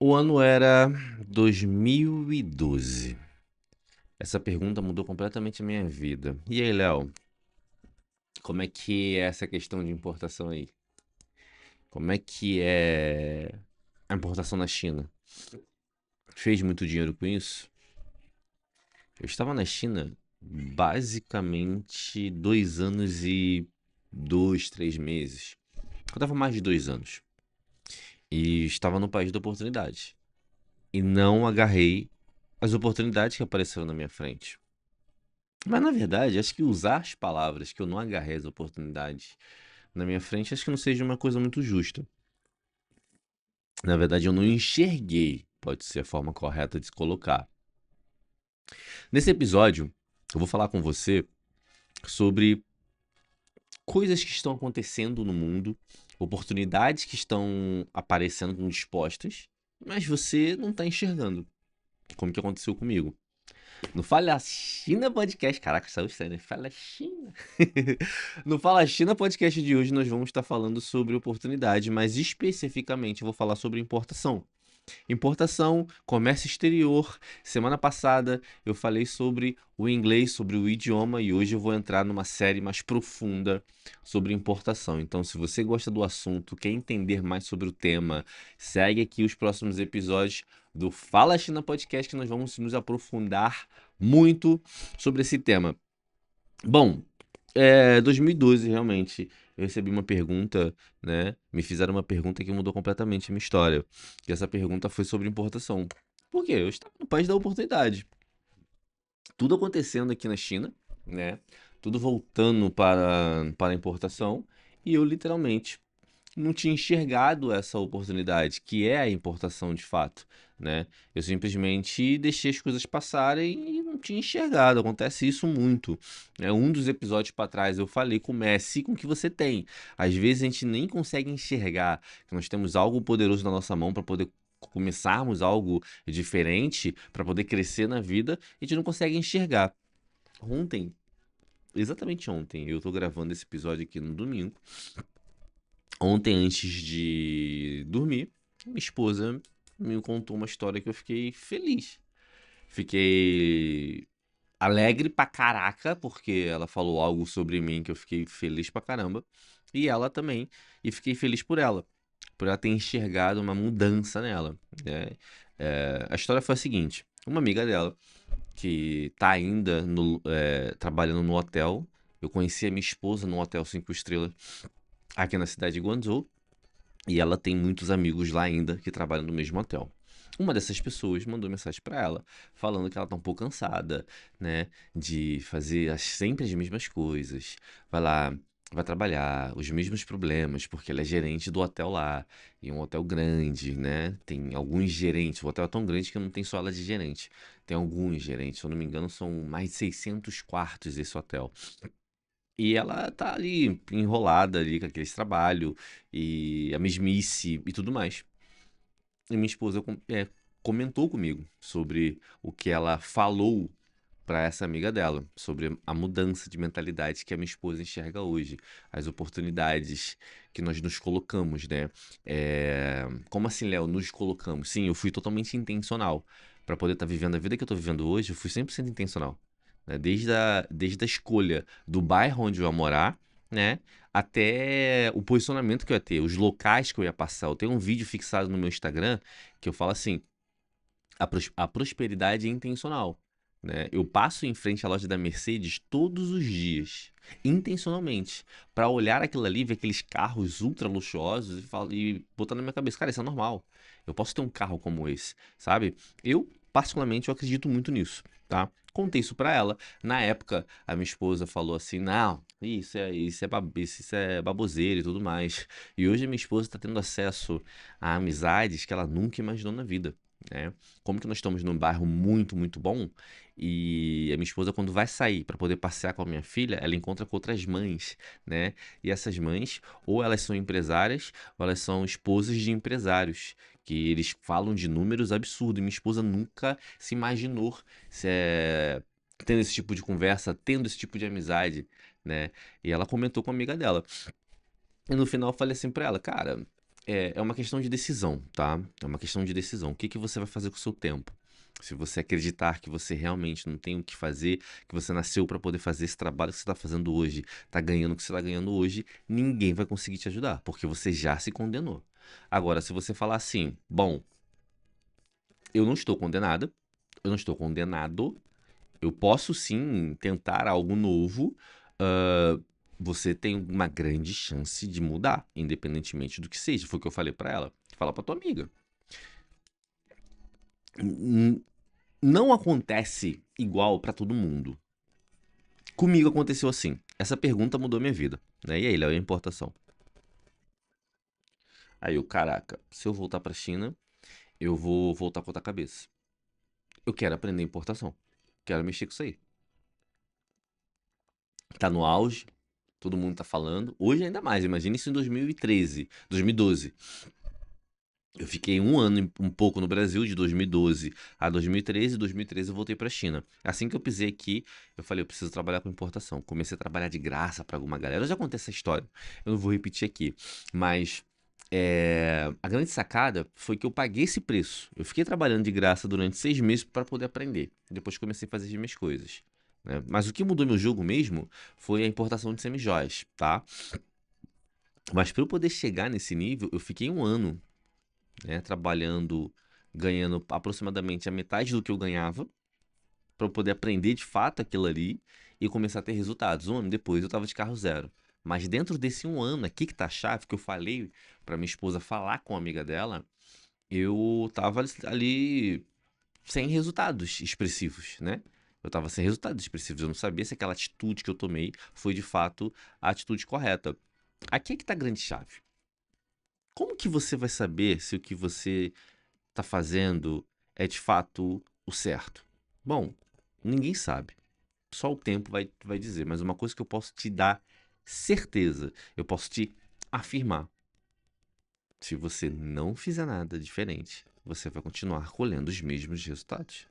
O ano era 2012. Essa pergunta mudou completamente a minha vida. E aí, Léo, como é que é essa questão de importação aí? Como é que é a importação na China? Fez muito dinheiro com isso? Eu estava na China basicamente 2 anos e 2, 3 meses. Eu estava mais de 2 anos. E estava no país da oportunidade. E não agarrei as oportunidades que apareceram na minha frente. Mas na verdade, acho que usar as palavras que eu não agarrei as oportunidades na minha frente, acho que não seja uma coisa muito justa. Na verdade, eu não enxerguei, pode ser a forma correta de se colocar. Nesse episódio, eu vou falar com você sobre coisas que estão acontecendo no mundo, oportunidades que estão aparecendo dispostas, mas você não está enxergando, como que aconteceu comigo. No Fala China Podcast. Caraca, saiu estranho, né? Fala China. No Fala China Podcast de hoje, nós vamos estar falando sobre oportunidade, mas especificamente eu vou falar sobre importação. Importação, comércio exterior. Semana passada eu falei sobre o inglês, sobre o idioma, e hoje eu vou entrar numa série mais profunda sobre importação. Então, se você gosta do assunto, quer entender mais sobre o tema, segue aqui os próximos episódios do Fala China Podcast, que nós vamos nos aprofundar muito sobre esse tema. Bom, 2012 realmente eu recebi uma pergunta, né? Me fizeram uma pergunta que mudou completamente a minha história. E essa pergunta foi sobre importação. Por quê? Eu estava no país da oportunidade. Tudo acontecendo aqui na China, né? Tudo voltando para a importação. E eu literalmente não tinha enxergado essa oportunidade, que é a importação de fato, né? Eu simplesmente deixei as coisas passarem e não tinha enxergado. Acontece isso muito. Um dos episódios para trás eu falei: comece com o que você tem. Às vezes a gente nem consegue enxergar que nós temos algo poderoso na nossa mão para poder começarmos algo diferente, para poder crescer na vida, e a gente não consegue enxergar. Ontem, exatamente ontem, eu tô gravando esse episódio aqui no domingo. Ontem, antes de dormir, minha esposa me contou uma história que eu fiquei feliz. Fiquei alegre pra caraca, porque ela falou algo sobre mim que eu fiquei feliz pra caramba. E ela também. E fiquei feliz por ela ter enxergado uma mudança nela, né? A história foi a seguinte: uma amiga dela, que tá ainda trabalhando no hotel, eu conheci a minha esposa no hotel 5 estrelas aqui na cidade de Guangzhou. E ela tem muitos amigos lá ainda que trabalham no mesmo hotel. Uma dessas pessoas mandou mensagem pra ela, falando que ela tá um pouco cansada, né, de fazer sempre as mesmas coisas. Vai lá, vai trabalhar, os mesmos problemas, porque ela é gerente do hotel lá, e um hotel grande, né? Tem alguns gerentes, o hotel é tão grande que não tem só ela de gerente. Tem alguns gerentes, se eu não me engano, são mais de 600 quartos esse hotel. E ela tá ali enrolada ali com aqueles trabalho e a mesmice e tudo mais. E minha esposa comentou comigo sobre o que ela falou para essa amiga dela, sobre a mudança de mentalidade que a minha esposa enxerga hoje, as oportunidades que nós nos colocamos, né? Como assim, Léo, nos colocamos? Sim, eu fui totalmente intencional para poder estar vivendo a vida que eu tô vivendo hoje. Eu fui 100% intencional, né? Desde a escolha do bairro onde eu ia morar, né? Até o posicionamento que eu ia ter, os locais que eu ia passar. Eu tenho um vídeo fixado no meu Instagram que eu falo assim: a prosperidade é intencional, né? Eu passo em frente à loja da Mercedes todos os dias, intencionalmente, para olhar aquilo ali, ver aqueles carros ultra luxuosos e botar na minha cabeça: cara, isso é normal. Eu posso ter um carro como esse, sabe? Eu, particularmente, eu acredito muito nisso, tá? Contei isso pra ela. Na época, a minha esposa falou assim: não, isso é baboseira e tudo mais. E hoje a minha esposa tá tendo acesso a amizades que ela nunca imaginou na vida, né? Como que nós estamos num bairro muito, muito bom, e a minha esposa, quando vai sair para poder passear com a minha filha, ela encontra com outras mães, né? E essas mães, ou elas são empresárias, ou elas são esposas de empresários, que eles falam de números absurdos. E minha esposa nunca se imaginou se, tendo esse tipo de conversa, tendo esse tipo de amizade, né? E ela comentou com a amiga dela. E no final eu falei assim pra ela: cara, É uma questão de decisão, tá? É uma questão de decisão. O que que você vai fazer com o seu tempo? Se você acreditar que você realmente não tem o que fazer, que você nasceu para poder fazer esse trabalho que você está fazendo hoje, tá ganhando o que você está ganhando hoje, ninguém vai conseguir te ajudar, porque você já se condenou. Agora, se você falar assim, bom, eu não estou condenada, eu não estou condenado, eu posso sim tentar algo novo, ah, você tem uma grande chance de mudar, independentemente do que seja. Foi o que eu falei pra ela. Fala pra tua amiga. Não acontece igual pra todo mundo. Comigo aconteceu assim. Essa pergunta mudou minha vida, né? E aí, Léo, e a importação? Aí eu, caraca, se eu voltar pra China, eu vou voltar com outra cabeça. Eu quero aprender importação. Quero mexer com isso aí. Tá no auge, todo mundo tá falando. Hoje ainda mais, imagina isso em 2013, 2012. Eu fiquei um ano um pouco no Brasil, de 2012 a 2013. Em 2013 eu voltei para a China. Assim que eu pisei aqui, eu falei, eu preciso trabalhar com importação. Comecei a trabalhar de graça para alguma galera. Eu já contei essa história, eu não vou repetir aqui. Mas a grande sacada foi que eu paguei esse preço. Eu fiquei trabalhando de graça durante 6 meses para poder aprender. Depois comecei a fazer as minhas coisas, né? Mas o que mudou meu jogo mesmo foi a importação de semijóias, tá? Mas para eu poder chegar nesse nível, eu fiquei um ano, né, trabalhando, ganhando aproximadamente a metade do que eu ganhava, para eu poder aprender de fato aquilo ali e começar a ter resultados. Um ano depois eu estava de carro zero. Mas dentro desse um ano, aqui que tá a chave, que eu falei para minha esposa falar com a amiga dela, eu tava ali sem resultados expressivos, né? Eu tava sem resultados expressivos. Eu não sabia se aquela atitude que eu tomei foi de fato a atitude correta. Aqui é que tá a grande chave. Como que você vai saber se o que você tá fazendo é de fato o certo? Bom, ninguém sabe. Só o tempo vai dizer. Mas uma coisa que eu posso te dar certeza, eu posso te afirmar: se você não fizer nada diferente, você vai continuar colhendo os mesmos resultados.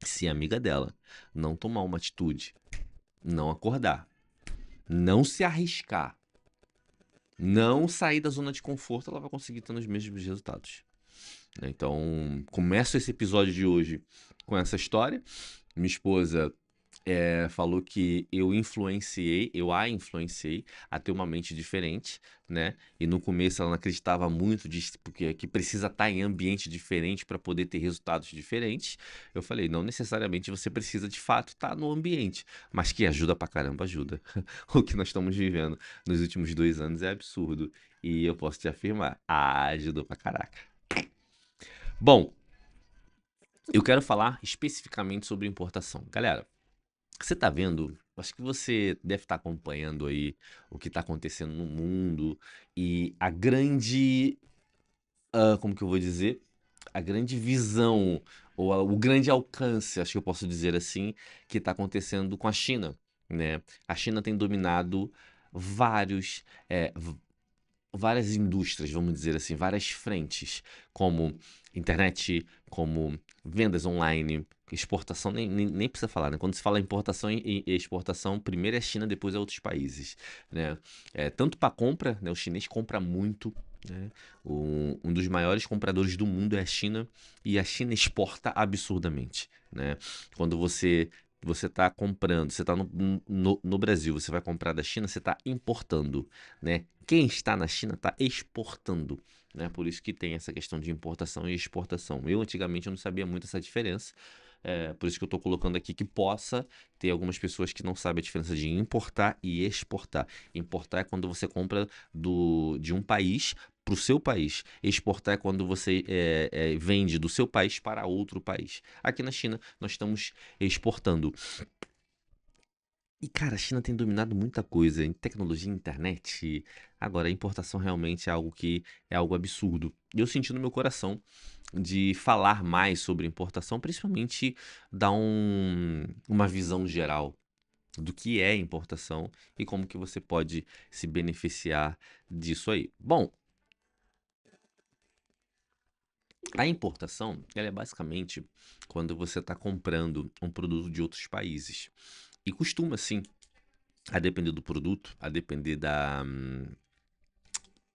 Se a amiga dela não tomar uma atitude, não acordar, não se arriscar, não sair da zona de conforto, ela vai conseguir ter os mesmos resultados, né? Então, começo esse episódio de hoje com essa história. Minha esposa falou que eu a influenciei a ter uma mente diferente, né? E no começo ela não acreditava muito disso, porque que precisa estar em ambiente diferente para poder ter resultados diferentes. Eu falei, não necessariamente você precisa de fato estar no ambiente, mas que ajuda pra caramba, ajuda. O que nós estamos vivendo nos últimos 2 anos é absurdo. E eu posso te afirmar, ajudou pra caraca. Bom, eu quero falar especificamente sobre importação. Galera, você tá vendo? Acho que você deve estar acompanhando aí o que está acontecendo no mundo e a grande, como que eu vou dizer? A grande visão ou o grande alcance, acho que eu posso dizer assim, que está acontecendo com a China, né? A China tem dominado vários, várias indústrias, vamos dizer assim, várias frentes, como internet, como vendas online, exportação, nem precisa falar, né? Quando se fala importação e exportação, primeiro é a China, depois é outros países, né? Tanto para compra, né? O chinês compra muito, né? Um dos maiores compradores do mundo é a China e a China exporta absurdamente, né? Quando você está comprando, você está no Brasil, você vai comprar da China, você está importando, né? Quem está na China está exportando, né? Por isso que tem essa questão de importação e exportação. Eu antigamente eu não sabia muito essa diferença, por isso que eu estou colocando aqui que possa ter algumas pessoas que não sabem a diferença de importar e exportar. Importar é quando você compra de um país para o seu país. Exportar é quando você vende do seu país para outro país. Aqui na China nós estamos exportando. E, cara, a China tem dominado muita coisa em tecnologia, internet. Agora, a importação realmente é algo que é algo absurdo. E eu senti no meu coração de falar mais sobre importação, principalmente dar uma visão geral do que é importação e como que você pode se beneficiar disso aí. Bom, a importação, ela é basicamente quando você está comprando um produto de outros países. E costuma, sim, a depender do produto, a depender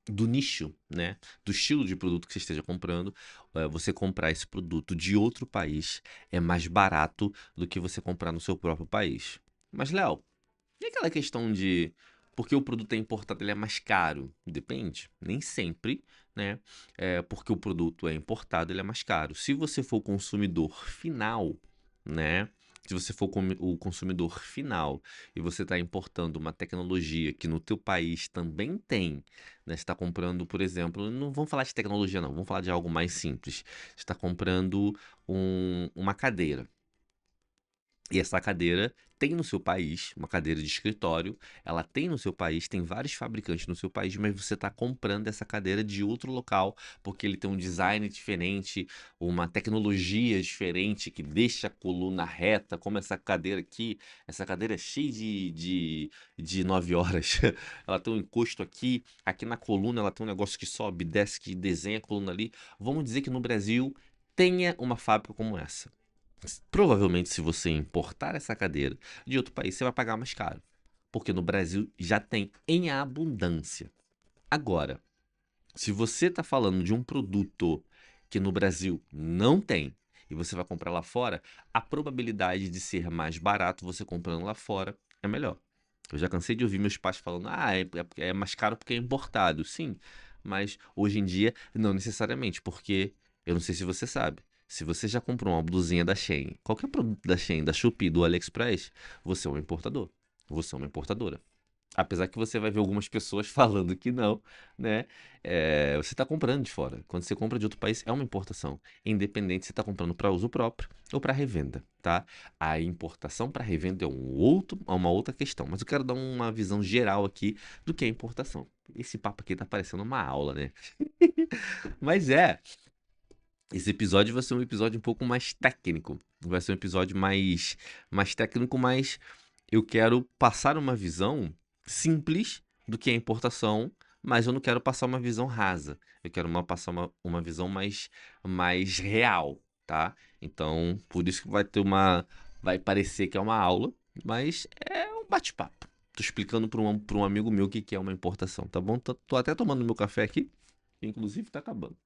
do nicho, né? Do estilo de produto que você esteja comprando, você comprar esse produto de outro país é mais barato do que você comprar no seu próprio país. Mas, Léo, e aquela questão de porque o produto é importado, ele é mais caro? Depende. Nem sempre, né? Porque o produto é importado, ele é mais caro. Se você for o consumidor final, né? Se você for o consumidor final e você está importando uma tecnologia que no teu país também tem, né? Você está comprando, por exemplo, não vamos falar de tecnologia não, vamos falar de algo mais simples. Você está comprando uma cadeira. E essa cadeira tem no seu país, uma cadeira de escritório, ela tem no seu país, tem vários fabricantes no seu país, mas você está comprando essa cadeira de outro local, porque ele tem um design diferente, uma tecnologia diferente que deixa a coluna reta, como essa cadeira aqui. Essa cadeira é cheia de 9 horas. Ela tem um encosto aqui, aqui na coluna ela tem um negócio que sobe, desce, que desenha a coluna ali. Vamos dizer que no Brasil tenha uma fábrica como essa. Provavelmente, se você importar essa cadeira de outro país, você vai pagar mais caro. Porque no Brasil já tem em abundância. Agora, se você está falando de um produto que no Brasil não tem e você vai comprar lá fora, a probabilidade de ser mais barato você comprando lá fora é melhor. Eu já cansei de ouvir meus pais falando: ah, é mais caro porque é importado. Sim, mas hoje em dia não necessariamente, porque eu não sei se você sabe. Se você já comprou uma blusinha da Shein, qualquer produto da Shein, da Shopee, do AliExpress, você é um importador. Você é uma importadora. Apesar que você vai ver algumas pessoas falando que não, né? Você está comprando de fora. Quando você compra de outro país, é uma importação. Independente se você está comprando para uso próprio ou para revenda, tá? A importação para revenda é uma outra questão. Mas eu quero dar uma visão geral aqui do que é importação. Esse papo aqui tá parecendo uma aula, né? Mas esse episódio vai ser um episódio um pouco mais técnico. Vai ser um episódio mais técnico, mas eu quero passar uma visão simples do que é importação, mas eu não quero passar uma visão rasa. Eu quero passar uma visão mais real, tá? Então, por isso que vai parecer que é uma aula, mas é um bate-papo. Tô explicando para um amigo meu o que que é uma importação, tá bom? Tô até tomando meu café aqui, que inclusive tá acabando.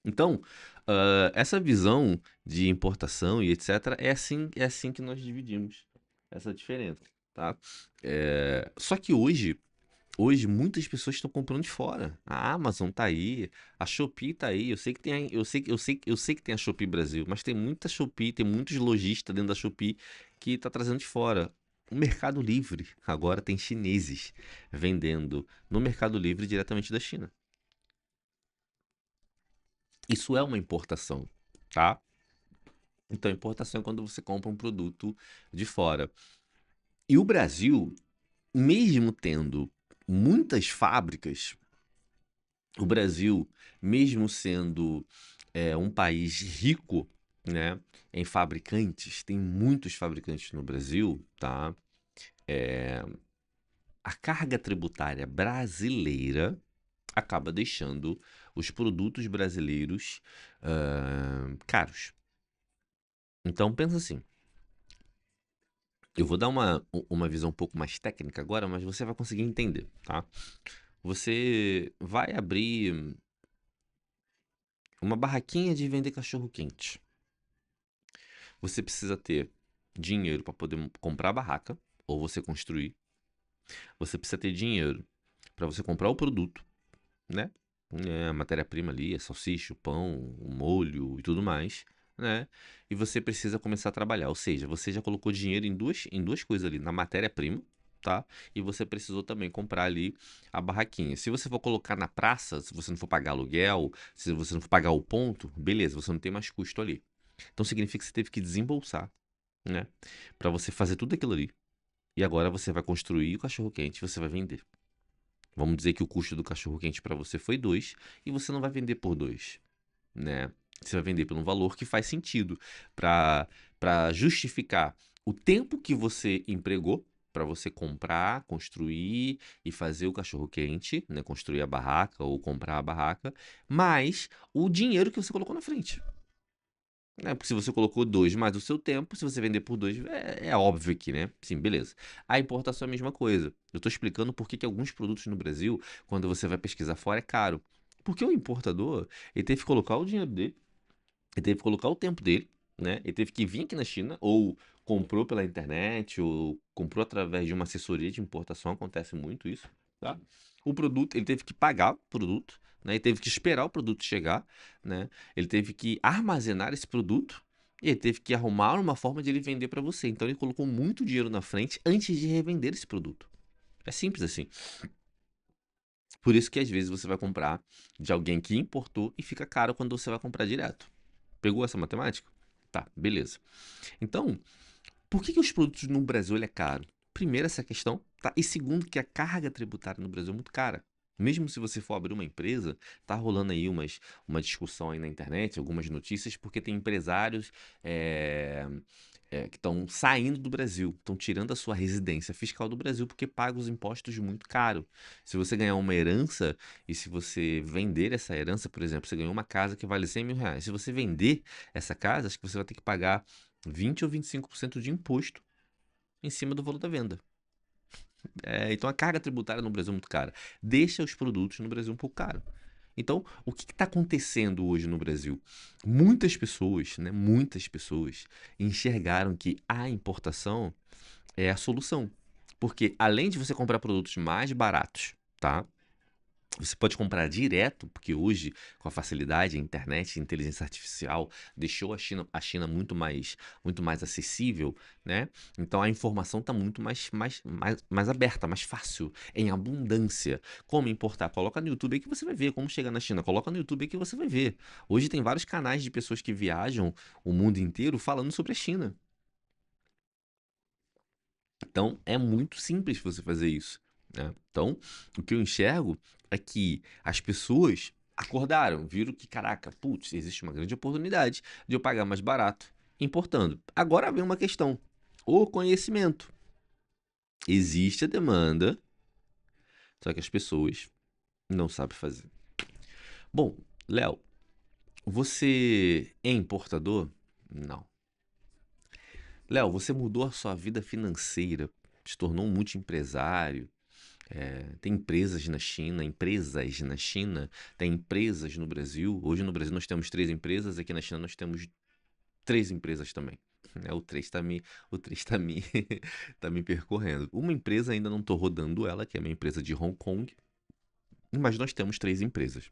Então, essa visão de importação e etc. é assim que nós dividimos essa diferença, tá? Só que hoje muitas pessoas estão comprando de fora. A Amazon tá aí, a Shopee tá aí. Eu sei que tem, eu sei que tem a Shopee Brasil, mas tem muita Shopee, tem muitos lojistas dentro da Shopee que tá trazendo de fora. O Mercado Livre agora tem chineses vendendo no Mercado Livre diretamente da China. Isso é uma importação, tá? Então, importação é quando você compra um produto de fora. E o Brasil, mesmo tendo muitas fábricas, o Brasil, mesmo sendo um país rico, né, em fabricantes, tem muitos fabricantes no Brasil, tá? A carga tributária brasileira acaba deixando os produtos brasileiros caros. Então, pensa assim. Eu vou dar uma visão um pouco mais técnica agora, mas você vai conseguir entender, tá? Você vai abrir uma barraquinha de vender cachorro-quente. Você precisa ter dinheiro para poder comprar a barraca, ou você construir. Você precisa ter dinheiro para você comprar o produto, né? A matéria-prima ali, a salsicha, o pão, o molho e tudo mais, né? E você precisa começar a trabalhar. Ou seja, você já colocou dinheiro em duas coisas ali, na matéria-prima, tá? E você precisou também comprar ali a barraquinha. Se você for colocar na praça, se você não for pagar aluguel, se você não for pagar o ponto, beleza, você não tem mais custo ali. Então significa que você teve que desembolsar, né? Para você fazer tudo aquilo ali. E agora você vai construir o cachorro-quente e você vai vender. Vamos dizer que o custo do cachorro-quente para você foi 2 e você não vai vender por 2, né? Você vai vender por um valor que faz sentido para justificar o tempo que você empregou para você comprar, construir e fazer o cachorro-quente, né? Construir a barraca ou comprar a barraca, mais o dinheiro que você colocou na frente. né? Porque se você colocou 2 mais o seu tempo, se você vender por 2, é óbvio aqui, né? Sim, beleza. A importação é a mesma coisa. Eu tô explicando por que que alguns produtos no Brasil, quando você vai pesquisar fora, é caro. Porque o importador, ele teve que colocar o dinheiro dele, ele teve que colocar o tempo dele, né? Ele teve que vir aqui na China, ou comprou pela internet, ou comprou através de uma assessoria de importação, acontece muito isso, tá? O produto, ele teve que pagar o produto, né? Ele teve que esperar o produto chegar, né? Ele teve que armazenar esse produto e ele teve que arrumar uma forma de ele vender para você. Então ele colocou muito dinheiro na frente antes de revender esse produto. É simples assim. Por isso que às vezes você vai comprar de alguém que importou e fica caro quando você vai comprar direto. Pegou essa matemática? Tá, beleza. Então, por que que os produtos no Brasil ele é caro? Primeiro, essa questão, tá? E segundo, que a carga tributária no Brasil é muito cara. Mesmo se você for abrir uma empresa, tá rolando aí uma discussão aí na internet, algumas notícias, porque tem empresários é, que estão saindo do Brasil, estão tirando a sua residência fiscal do Brasil porque pagam os impostos muito caro. Se você ganhar uma herança e se você vender essa herança, por exemplo, você ganhou uma casa que vale 100 mil reais. Se você vender essa casa, acho que você vai ter que pagar 20 ou 25% de imposto em cima do valor da venda. Então a carga tributária no Brasil é muito cara. Deixa os produtos no Brasil um pouco caro. Então, o que está acontecendo hoje no Brasil? Muitas pessoas, né, muitas pessoas enxergaram que a importação é a solução. Porque além de você comprar produtos mais baratos, tá? Você pode comprar direto, porque hoje, com a facilidade, a internet, a inteligência artificial, deixou a China muito mais acessível, né? Então a informação está muito mais aberta, mais fácil, em abundância. Como importar? Coloca no YouTube aí que você vai ver como chegar na China. Coloca no YouTube aí que você vai ver. Hoje tem vários canais de pessoas que viajam o mundo inteiro falando sobre a China. Então, é muito simples você fazer isso, né? Então, o que eu enxergo é que as pessoas acordaram, viram que, caraca, putz, existe uma grande oportunidade de eu pagar mais barato importando. Agora vem uma questão: o conhecimento. Existe a demanda, só que as pessoas não sabem fazer. Bom, Léo, você é importador? Não. Léo, você mudou a sua vida financeira, se tornou um multiempresário. Tem empresas na China, tem empresas no Brasil. Hoje no Brasil nós temos 3 empresas, aqui na China nós temos 3 empresas também. O 3 está me, tá me percorrendo. Uma empresa ainda não estou rodando ela, que é a minha empresa de Hong Kong, mas nós temos 3 empresas.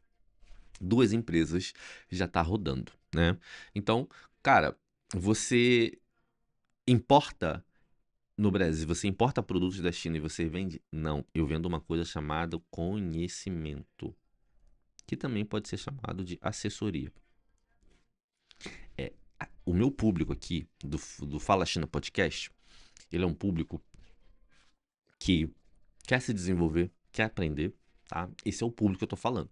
2 empresas já tá rodando, né? Então, cara, você importa no Brasil, você importa produtos da China e você vende? Não, eu vendo uma coisa chamada conhecimento, que também pode ser chamado de assessoria. O meu público aqui, do Fala China Podcast, ele é um público que quer se desenvolver, quer aprender, tá? Esse é o público que eu tô falando.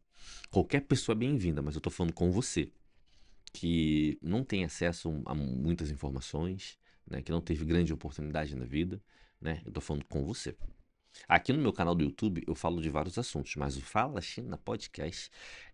Qualquer pessoa é bem-vinda, mas eu tô falando com você, que não tem acesso a muitas informações, né? Que não teve grande oportunidade na vida, né? Eu tô falando com você. Aqui no meu canal do YouTube eu falo de vários assuntos, mas o Fala China Podcast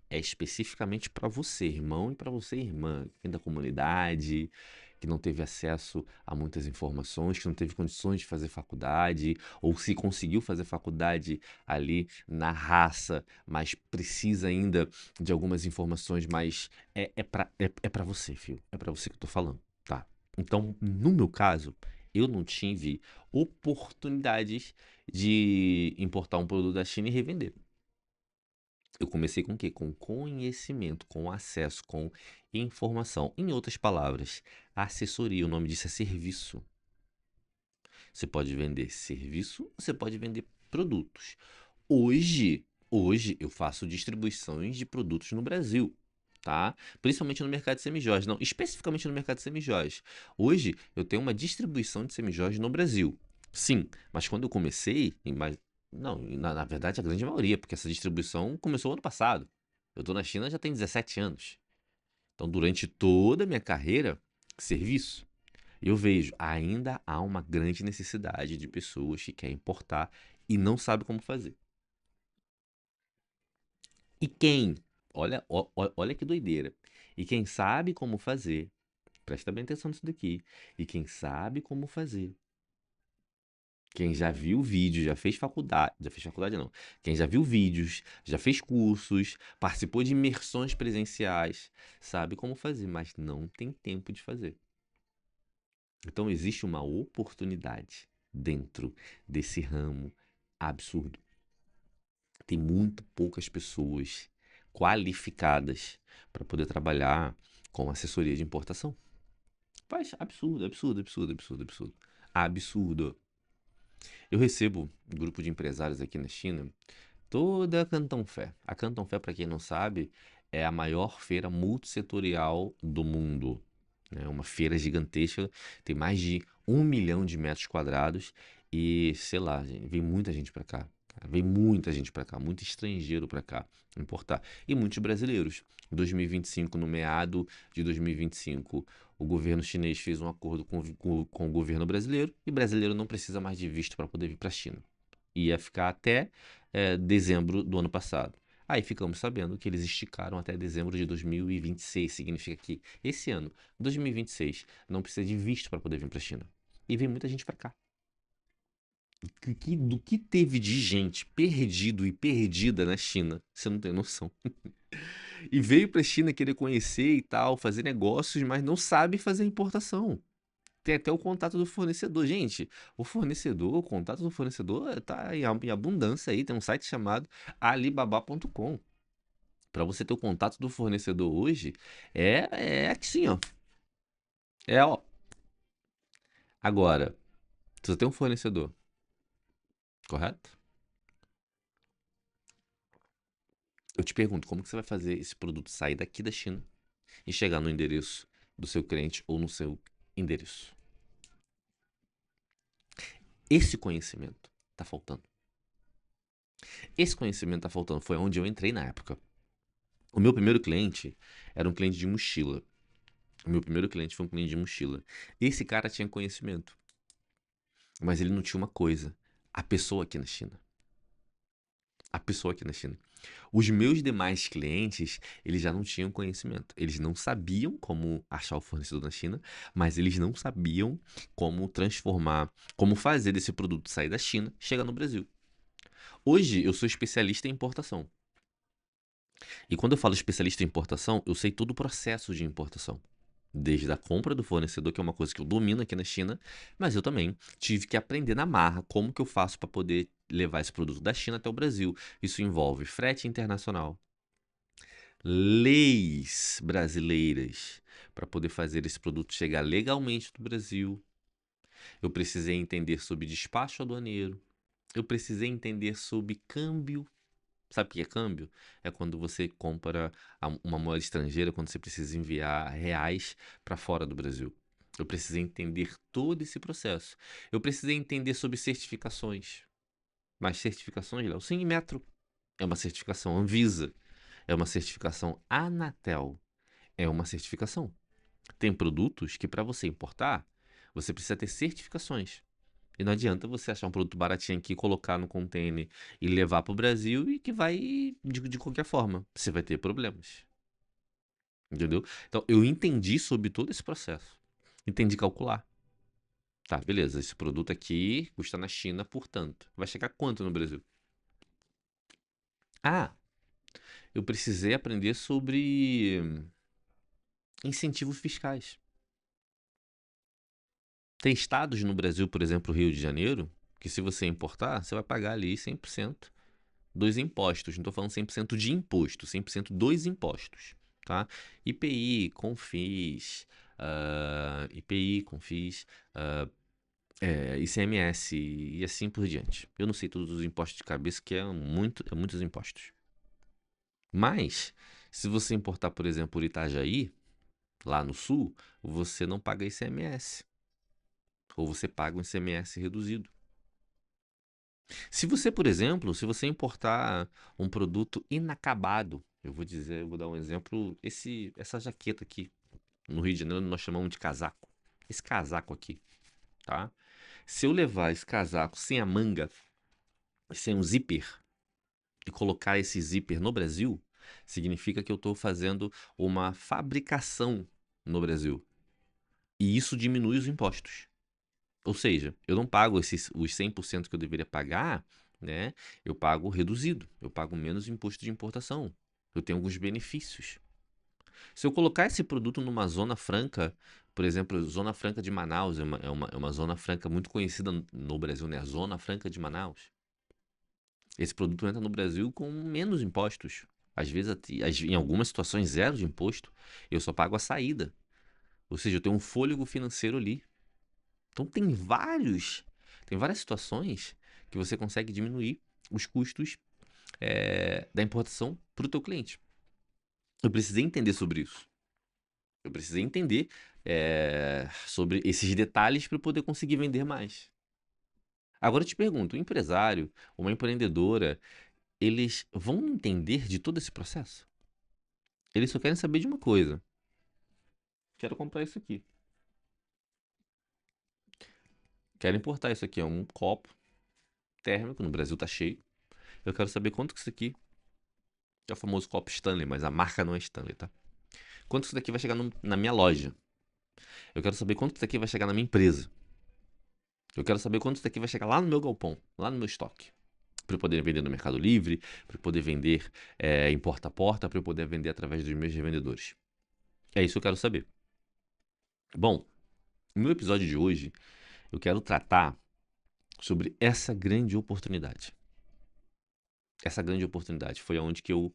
é especificamente para você, irmão, e para você, irmã, que vem da comunidade, que não teve acesso a muitas informações, que não teve condições de fazer faculdade, ou se conseguiu fazer faculdade ali na raça, mas precisa ainda de algumas informações, mas é para você, filho. É para você que eu tô falando, tá? Então, no meu caso, eu não tive oportunidades de importar um produto da China e revender. Eu comecei com o quê? Com conhecimento, com acesso, com informação. Em outras palavras, assessoria, o nome disso é serviço. Você pode vender serviço, você pode vender produtos. Hoje eu faço distribuições de produtos no Brasil, tá? Principalmente no mercado de semijoias, não, especificamente no mercado de semijoias. Hoje eu tenho uma distribuição de semijoias no Brasil. Sim, mas quando eu comecei, não, na verdade a grande maioria, porque essa distribuição começou ano passado. Eu tô na China já tem 17 anos. Então, durante toda a minha carreira, serviço. Eu vejo, ainda há uma grande necessidade de pessoas que querem importar e não sabem como fazer. E quem, olha que doideira, e quem sabe como fazer, Presta bem atenção nisso daqui. E quem sabe como fazer. Quem já viu vídeo, já fez faculdade não. Quem já viu vídeos, já fez cursos, participou de imersões presenciais, sabe como fazer, mas não tem tempo de fazer. Então existe uma oportunidade dentro desse ramo absurdo. Tem muito poucas pessoas qualificadas para poder trabalhar com assessoria de importação. Faz absurdo, absurdo, absurdo, absurdo, absurdo. Absurdo. Eu recebo um grupo de empresários aqui na China, toda a Canton Fair. A Canton Fair, para quem não sabe, é a maior feira multissetorial do mundo. É uma feira gigantesca, tem mais de 1 milhão de metros quadrados e, sei lá, gente, vem muita gente para cá. Cara, vem muita gente para cá, muito estrangeiro para cá importar. E muitos brasileiros. Em 2025, no meado de 2025, o governo chinês fez um acordo com o governo brasileiro e brasileiro não precisa mais de visto para poder vir para a China. Ia ficar até dezembro do ano passado. Aí ficamos sabendo que eles esticaram até dezembro de 2026. Significa que esse ano, 2026, não precisa de visto para poder vir para a China. E vem muita gente para cá. Do que teve de gente perdido e perdida na China, você não tem noção. E veio para a China querer conhecer e tal, fazer negócios, mas não sabe fazer importação. Tem até o contato do fornecedor. Gente, o contato do fornecedor tá em abundância aí. Tem um site chamado alibaba.com. Para você ter o contato do fornecedor hoje, é assim, ó. É, ó. Agora, se você tem um fornecedor, correto? Eu te pergunto, como que você vai fazer esse produto sair daqui da China e chegar no endereço do seu cliente ou no seu endereço? Esse conhecimento tá faltando. Esse conhecimento tá faltando. Foi onde eu entrei na época. O meu primeiro cliente era um cliente de mochila. O meu primeiro cliente foi um cliente de mochila. Esse cara tinha conhecimento, mas ele não tinha uma coisa: a pessoa aqui na China. A pessoa aqui na China. Os meus demais clientes, eles já não tinham conhecimento. Eles não sabiam como achar o fornecedor na China, mas eles não sabiam como transformar, como fazer desse produto sair da China e chegar no Brasil. Hoje eu sou especialista em importação. E quando eu falo especialista em importação, eu sei todo o processo de importação. Desde a compra do fornecedor, que é uma coisa que eu domino aqui na China, mas eu também tive que aprender na marra como que eu faço para poder levar esse produto da China até o Brasil. Isso envolve frete internacional, leis brasileiras para poder fazer esse produto chegar legalmente no Brasil. Eu precisei entender sobre despacho aduaneiro. Eu precisei entender sobre câmbio. Sabe o que é câmbio? É quando você compra uma moeda estrangeira, quando você precisa enviar reais para fora do Brasil. Eu precisei entender todo esse processo. Eu precisei entender sobre certificações. Mas certificações, Léo? Sim, Metro. É uma certificação Anvisa. É uma certificação Anatel. É uma certificação. Tem produtos que para você importar, você precisa ter certificações. E não adianta você achar um produto baratinho aqui, colocar no container e levar para o Brasil e que vai de qualquer forma. Você vai ter problemas. Entendeu? Então, eu entendi sobre todo esse processo. Entendi calcular. Tá, beleza. Esse produto aqui custa na China, portanto. Vai chegar quanto no Brasil? Ah, eu precisei aprender sobre incentivos fiscais. Tem estados no Brasil, por exemplo, Rio de Janeiro, que se você importar, você vai pagar ali 100% dos impostos. Não estou falando 100% de imposto, 100% dos impostos, tá? IPI, Confis, IPI, Confis, ICMS e assim por diante. Eu não sei todos os impostos de cabeça, que é muitos impostos. Mas, se você importar, por exemplo, por Itajaí, lá no sul, você não paga ICMS. Ou você paga um ICMS reduzido. Se você, por exemplo, se você importar um produto inacabado, eu vou dar um exemplo, essa jaqueta aqui, no Rio de Janeiro nós chamamos de casaco. Esse casaco aqui, tá? Se eu levar esse casaco sem a manga, sem um zíper, e colocar esse zíper no Brasil, significa que eu estou fazendo uma fabricação no Brasil. E isso diminui os impostos. Ou seja, eu não pago os 100% que eu deveria pagar, né? Eu pago reduzido. Eu pago menos imposto de importação. Eu tenho alguns benefícios. Se eu colocar esse produto numa zona franca, por exemplo, Zona Franca de Manaus, é uma zona franca muito conhecida no Brasil, né? A Zona Franca de Manaus. Esse produto entra no Brasil com menos impostos. Às vezes, em algumas situações, zero de imposto. Eu só pago a saída. Ou seja, eu tenho um fôlego financeiro ali. Então tem várias situações que você consegue diminuir os custos da importação para o teu cliente. Eu precisei entender sobre isso. Eu precisei entender sobre esses detalhes para eu poder conseguir vender mais. Agora eu te pergunto, um empresário, uma empreendedora, eles vão entender de todo esse processo? Eles só querem saber de uma coisa. Quero comprar isso aqui. Quero importar isso aqui. É um copo térmico. No Brasil tá cheio. Eu quero saber quanto que isso aqui é o famoso copo Stanley, mas a marca não é Stanley, tá? Quanto que isso daqui vai chegar na minha loja? Eu quero saber quanto que isso daqui vai chegar na minha empresa. Eu quero saber quanto isso daqui vai chegar lá no meu galpão, lá no meu estoque. Para eu poder vender no Mercado Livre, para eu poder vender em porta a porta, para eu poder vender através dos meus revendedores. É isso que eu quero saber. Bom, no episódio de hoje, eu quero tratar sobre essa grande oportunidade. Essa grande oportunidade foi onde que eu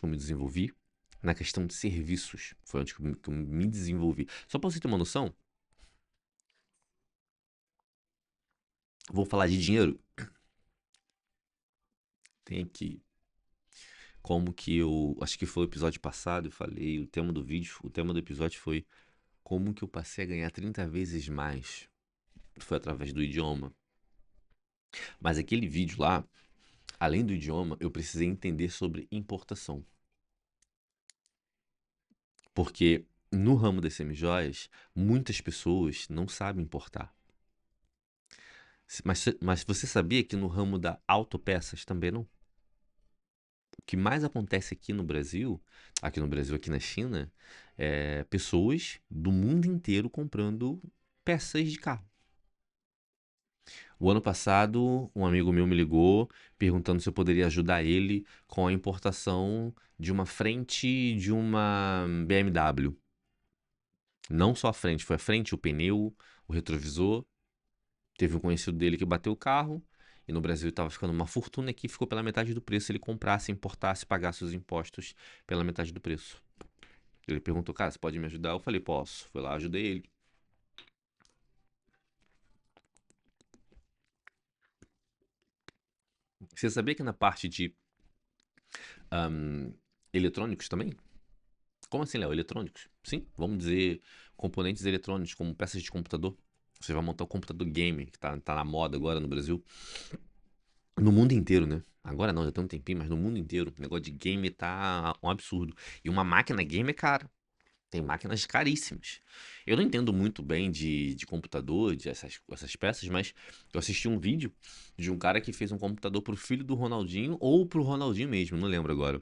me desenvolvi na questão de serviços. Foi onde que eu me desenvolvi. Só para você ter uma noção, vou falar de dinheiro. Tem aqui como que eu, acho que foi o episódio passado, eu falei, o tema do episódio foi como que eu passei a ganhar 30 vezes mais. Foi através do idioma. Mas aquele vídeo lá, além do idioma, eu precisei entender sobre importação. Porque no ramo das semijoias, muitas pessoas não sabem importar. Mas você sabia que no ramo da autopeças também não? O que mais acontece aqui na China, é pessoas do mundo inteiro comprando peças de carro. O ano passado, um amigo meu me ligou perguntando se eu poderia ajudar ele com a importação de uma frente de uma BMW. Não só a frente, foi a frente, o pneu, o retrovisor. Teve um conhecido dele que bateu o carro e no Brasil estava ficando uma fortuna aqui, ficou pela metade do preço. Ele comprasse, importasse, pagasse os impostos pela metade do preço. Ele perguntou, cara, você pode me ajudar? Eu falei, posso. Fui lá, ajudei ele. Você sabia que na parte de ahm, eletrônicos também? Como assim, Léo? Eletrônicos? Sim, vamos dizer componentes eletrônicos, como peças de computador. Você vai montar um computador game, que tá na moda agora no Brasil. No mundo inteiro, né? Agora não, já tem um tempinho, mas no mundo inteiro. O negócio de game tá um absurdo. E uma máquina game é cara. Tem máquinas caríssimas. Eu não entendo muito bem de computador, essas peças, mas eu assisti um vídeo de um cara que fez um computador pro filho do Ronaldinho ou pro Ronaldinho mesmo, não lembro agora.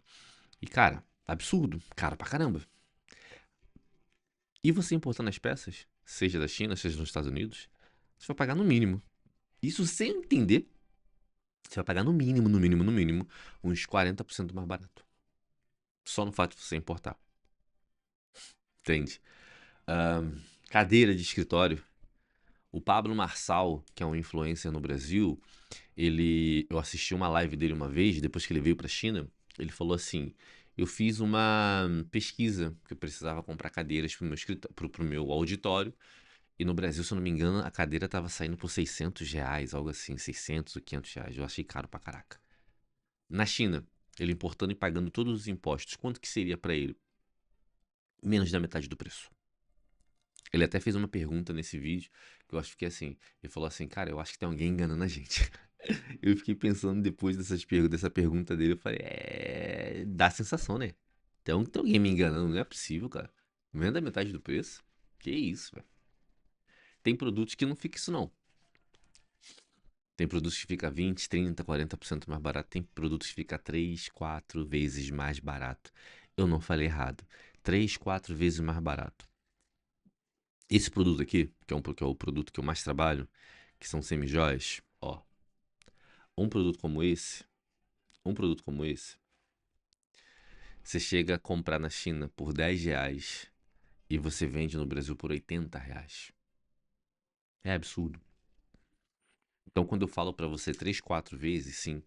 E, cara, absurdo. Caro pra caramba. E você importando as peças, seja da China, seja dos Estados Unidos, você vai pagar no mínimo. Isso sem entender, você vai pagar no mínimo, no mínimo, no mínimo, uns 40% mais barato. Só no fato de você importar. Entende? Cadeira de escritório. O Pablo Marçal, que é um influencer no Brasil, eu assisti uma live dele uma vez, depois que ele veio pra China, ele falou assim: eu fiz uma pesquisa, que eu precisava comprar cadeiras pro meu auditório, e no Brasil, se eu não me engano, a cadeira tava saindo por R$ 600, algo assim, 600 ou R$ 500. Eu achei caro pra caraca. Na China, ele importando e pagando todos os impostos, quanto que seria pra ele? Menos da metade do preço. Ele até fez uma pergunta nesse vídeo, que eu acho que assim, ele falou assim, cara, eu acho que tem alguém enganando a gente. Eu fiquei pensando depois dessa pergunta dele, eu falei, dá sensação, né? Tem alguém me enganando, não é possível, cara. Menos da metade do preço? Que isso, velho. Tem produtos que não fica isso, não. Tem produtos que fica 20, 30, 40% mais barato. Tem produtos que fica 3, 4 vezes mais barato. Eu não falei errado. 3, 4 vezes mais barato. Esse produto aqui, que é o produto que eu mais trabalho, que são semijoias, ó, um produto como esse, um produto como esse, você chega a comprar na China por R$ 10 e você vende no Brasil por R$ 80. É absurdo. Então, quando eu falo pra você 3, 4 vezes, sim,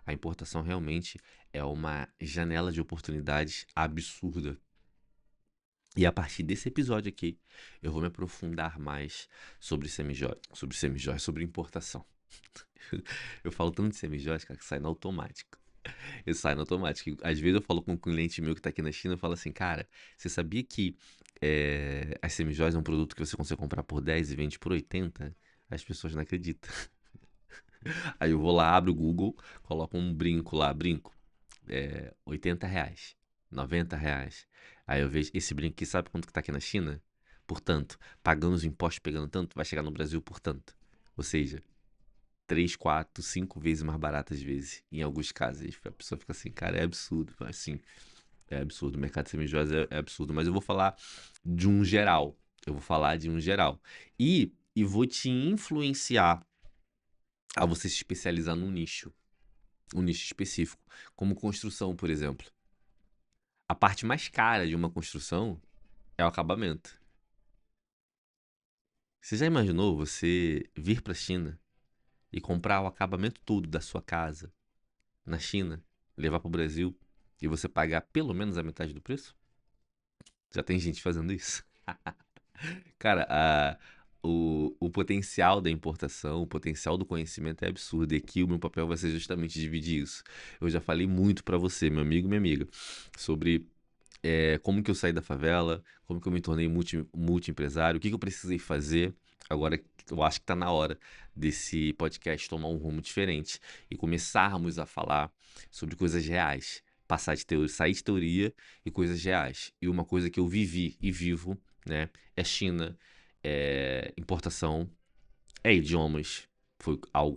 a importação realmente é uma janela de oportunidades absurda. E a partir desse episódio aqui, eu vou me aprofundar mais sobre semijóias, sobre importação. Eu falo tanto de semijóias, cara, que sai no automático. Eu saio no automático. Às vezes eu falo com um cliente meu que tá aqui na China, eu falo assim, cara, você sabia que as semijóias é um produto que você consegue comprar por 10 e vende por 80? As pessoas não acreditam. Aí eu vou lá, abro o Google, coloco um brinco lá, brinco, R$ 80, R$ 90. Aí eu vejo, esse brinco aqui, sabe quanto que tá aqui na China? Portanto, pagando os impostos, pegando tanto, vai chegar no Brasil por tanto. Ou seja, 3, 4, 5 vezes mais barato às vezes, em alguns casos. E a pessoa fica assim, cara, é absurdo. Assim, é absurdo. O mercado de semijoias é absurdo. Mas eu vou falar de um geral. Eu vou falar de um geral. E vou te influenciar a você se especializar num nicho. Um nicho específico. Como construção, por exemplo. A parte mais cara de uma construção é o acabamento. Você já imaginou você vir para a China e comprar o acabamento todo da sua casa na China, levar para o Brasil e você pagar pelo menos a metade do preço? Já tem gente fazendo isso. Cara, o potencial da importação, o potencial do conhecimento é absurdo. E aqui o meu papel vai ser justamente dividir isso. Eu já falei muito pra você, meu amigo e minha amiga, sobre como que eu saí da favela, como que eu me tornei multi-empresário, o que que eu precisei fazer. Agora eu acho que tá na hora desse podcast tomar um rumo diferente e começarmos a falar sobre coisas reais. Passar de teoria, sair de teoria e coisas reais. E uma coisa que eu vivi e vivo, né, é China, é importação, é idiomas.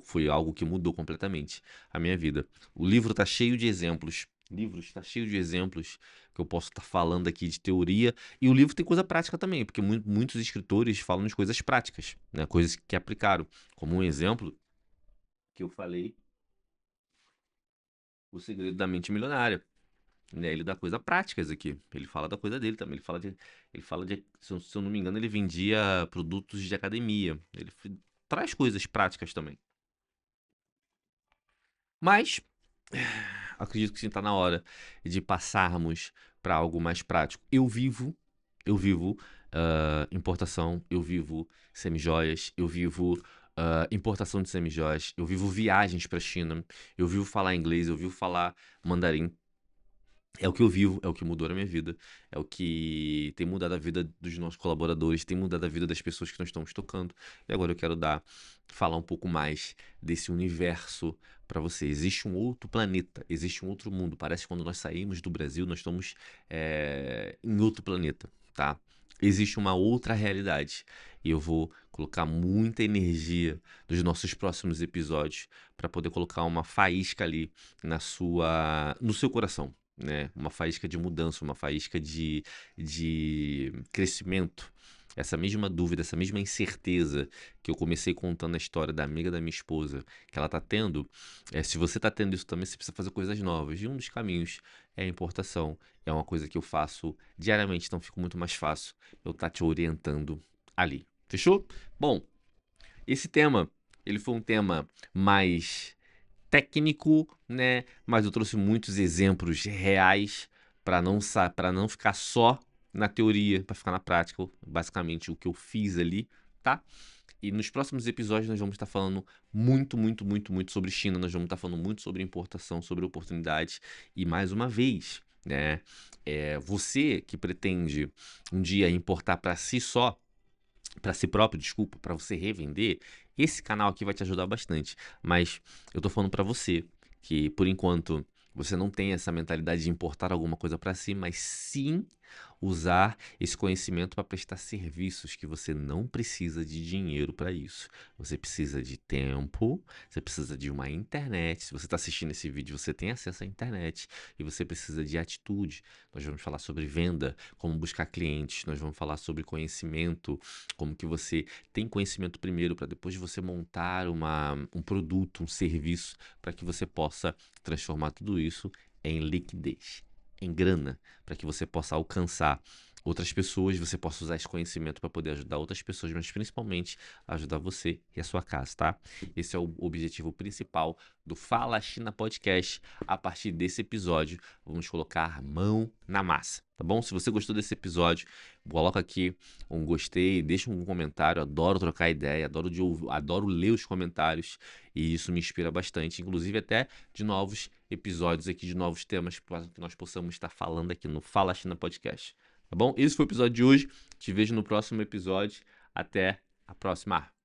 Foi algo que mudou completamente a minha vida. O livro tá cheio de exemplos. O livro está cheio de exemplos que eu posso estar falando aqui de teoria. E o livro tem coisa prática também, porque muitos escritores falam de coisas práticas, né? Coisas que aplicaram. Como um exemplo que eu falei, O Segredo da Mente Milionária. Né? Ele dá coisas práticas aqui. Ele fala da coisa dele também. Ele fala de, se eu não me engano, ele vendia produtos de academia. Traz coisas práticas também. Mas acredito que sim, está na hora de passarmos para algo mais prático. Eu vivo importação, eu vivo semijoias, eu vivo importação de semijoias, eu vivo viagens para a China, eu vivo falar inglês, eu vivo falar mandarim. É o que eu vivo, é o que mudou a minha vida, é o que tem mudado a vida dos nossos colaboradores, tem mudado a vida das pessoas que nós estamos tocando. E agora eu quero falar um pouco mais desse universo para você. Existe um outro planeta, existe um outro mundo. Parece que quando nós saímos do Brasil, nós estamos em outro planeta, tá? Existe uma outra realidade. E eu vou colocar muita energia nos nossos próximos episódios para poder colocar uma faísca ali no seu coração, né? Uma faísca de mudança, uma faísca de crescimento. Essa mesma dúvida, essa mesma incerteza que eu comecei contando a história da amiga da minha esposa, que ela tá tendo, se você tá tendo isso também, você precisa fazer coisas novas. E um dos caminhos é a importação. É uma coisa que eu faço diariamente, então fica muito mais fácil eu estar te orientando ali. Fechou? Bom, esse tema, ele foi um tema mais técnico, né? Mas eu trouxe muitos exemplos reais para não ficar só na teoria, para ficar na prática, basicamente o que eu fiz ali, tá? E nos próximos episódios nós vamos estar falando muito, muito, muito, muito sobre China, nós vamos estar falando muito sobre importação, sobre oportunidades e mais uma vez, né? Você que pretende um dia importar para si só, para si próprio, desculpa, para você revender, esse canal aqui vai te ajudar bastante. Mas eu tô falando para você que por enquanto você não tem essa mentalidade de importar alguma coisa para si, mas sim usar esse conhecimento para prestar serviços que você não precisa de dinheiro para isso. Você precisa de tempo, você precisa de uma internet. Se você está assistindo esse vídeo, você tem acesso à internet e você precisa de atitude. Nós vamos falar sobre venda, como buscar clientes, nós vamos falar sobre conhecimento, como que você tem conhecimento primeiro para depois você montar um produto, um serviço, para que você possa transformar tudo isso em liquidez, em grana, para que você possa alcançar outras pessoas, você possa usar esse conhecimento para poder ajudar outras pessoas, mas principalmente ajudar você e a sua casa, tá? Esse é o objetivo principal do Fala China Podcast. A partir desse episódio, vamos colocar a mão na massa, tá bom? Se você gostou desse episódio, coloca aqui um gostei, deixa um comentário. Adoro trocar ideia, adoro ler os comentários e isso me inspira bastante, inclusive até de novos episódios aqui, de novos temas que nós possamos estar falando aqui no Fala China Podcast. Tá bom? Esse foi o episódio de hoje. Te vejo no próximo episódio. Até a próxima.